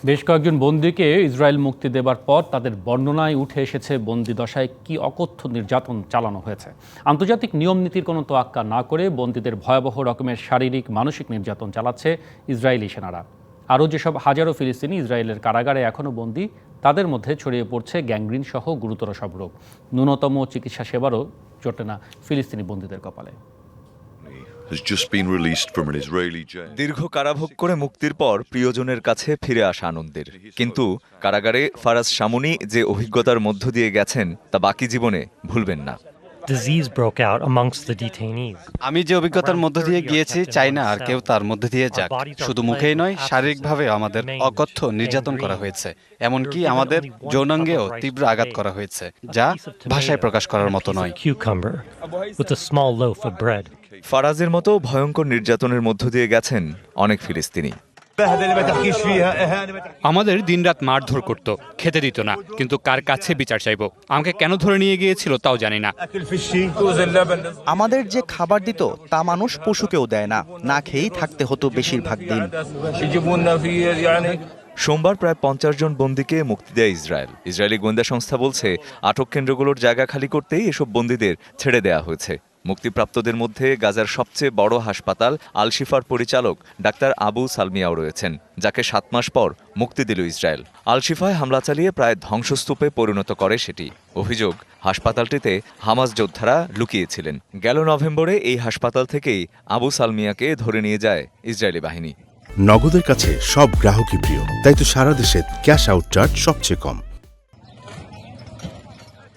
বেশ কয়েকজন বন্দীকে ইসরায়েল মুক্তি দেবার পর তাদের বর্ণনায় উঠে এসেছে বন্দিদশায় কি অকথ্য নির্যাতন চালানো হয়েছে। আন্তর্জাতিক নিয়ম নীতির কোনো তোয়াক্কা না করে বন্দীদের ভয়াবহ রকমের শারীরিক মানসিক নির্যাতন চালাচ্ছে ইসরায়েলি সেনারা। আরও যেসব হাজারো ফিলিস্তিনি ইসরায়েলের কারাগারে এখনও বন্দী, তাদের মধ্যে ছড়িয়ে পড়ছে গ্যাংগ্রিন সহ গুরুতর সব রোগ। ন্যূনতম চিকিৎসা সেবারও জোটে না ফিলিস্তিনি বন্দীদের কপালে। দীর্ঘ কারাভোগ করে মুক্তির পর প্রিয়জনের কাছে ফিরে আসা আনন্দের, কিন্তু কারাগারে ফারাজ শামুনি যে অভিজ্ঞতার মধ্য দিয়ে গেছেন তা বাকি জীবনে ভুলবেন না। আমি যে অভিজ্ঞতার মধ্য দিয়ে গিয়েছি চাই না আর কেউ তার মধ্যে দিয়ে যাক। শুধু মুখেই নয়, শারীরিকভাবে আমাদের অকথ্য নির্যাতন করা হয়েছে। এমনকি আমাদের যৌনাঙ্গেও তীব্র আঘাত করা হয়েছে, যা ভাষায় প্রকাশ করার মতো নয়। ফারাজের মতো ভয়ঙ্কর নির্যাতনের মধ্য দিয়ে গেছেন অনেক ফিলিস্তিনি। আমাদের দিনরাত মারধর করত, খেতে দিত না, কিন্তু কার কাছে বিচার চাইবো? আমাকে কেন ধরে নিয়ে গিয়েছিল তাও জানি না। আমাদের যে খাবার দিত তা মানুষ পশুকেও দেয় না, না খেয়েই থাকতে হতো বেশিরভাগ দিন। সোমবার প্রায় 50 জন বন্দীকে মুক্তি দেয় ইসরায়েল। ইসরায়েলি গোয়েন্দা সংস্থা বলছে আটক কেন্দ্রগুলোর জায়গা খালি করতেই এসব বন্দীদের ছেড়ে দেওয়া হয়েছে। মুক্তিপ্রাপ্তদের মধ্যে গাজার সবচেয়ে বড় হাসপাতাল আল শিফার পরিচালক ডাক্তার আবু সালমিয়াও রয়েছেন, যাকে 7 মাস পর মুক্তি দিল ইসরায়েল। আল শিফায় হামলা চালিয়ে প্রায় ধ্বংসস্তূপে পরিণত করে সেটি। অভিযোগ, হাসপাতালটিতে হামাস যোদ্ধারা লুকিয়েছিলেন। গেল নভেম্বরে এই হাসপাতাল থেকেই আবু সালমিয়াকে ধরে নিয়ে যায় ইসরায়েলি বাহিনী। নগদের কাছে সব গ্রাহকই প্রিয়, তাই তো সারা দেশে ক্যাশ আউট চার্জ সবচেয়ে কম।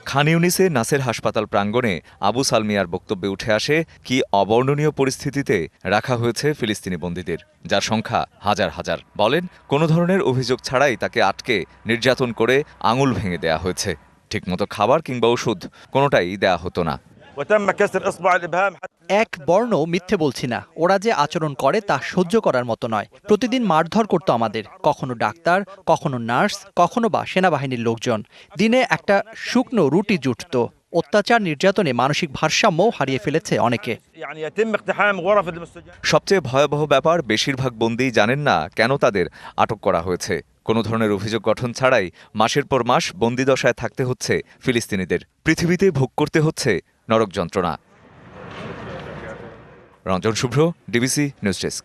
খান ইউনিসে নাসের হাসপাতাল প্রাঙ্গণে আবু সালমিয়ার বক্তব্যে উঠে আসে কি অবর্ণনীয় পরিস্থিতিতে রাখা হয়েছে ফিলিস্তিনি বন্দীদের, যার সংখ্যা হাজার হাজার। বলেন, কোনো ধরনের অভিযোগ ছাড়াই তাকে আটকে নির্যাতন করে আঙুল ভেঙে দেয়া হয়েছে। ঠিকমতো খাবার কিংবা ওষুধ কোনোটাই দেয়া হতো না। এক বর্ণ মিথ্যে বলছি না, ওরা যে আচরণ করে তা সহ্য করার মতো নয়। প্রতিদিন মারধর করতো আমাদের, কখনো ডাক্তার, কখনো নার্স, কখনো বা সেনাবাহিনীর লোকজন। দিনে একটা শুকনো রুটি জুটত। অত্যাচার নির্যাতনে মানসিক ভারসাম্যও হারিয়ে ফেলেছে অনেকে। সবচেয়ে ভয়াবহ ব্যাপার, বেশিরভাগ বন্দী জানেন না কেন তাদের আটক করা হয়েছে। কোনো ধরনের অভিযোগ গঠন ছাড়াই মাসের পর মাস বন্দিদশায় থাকতে হচ্ছে ফিলিস্তিনিদের। পৃথিবীতে ভোগ করতে হচ্ছে নরক যন্ত্রণা। রঞ্জন শুভ্র, ডিবিসি নিউজ ডেস্ক।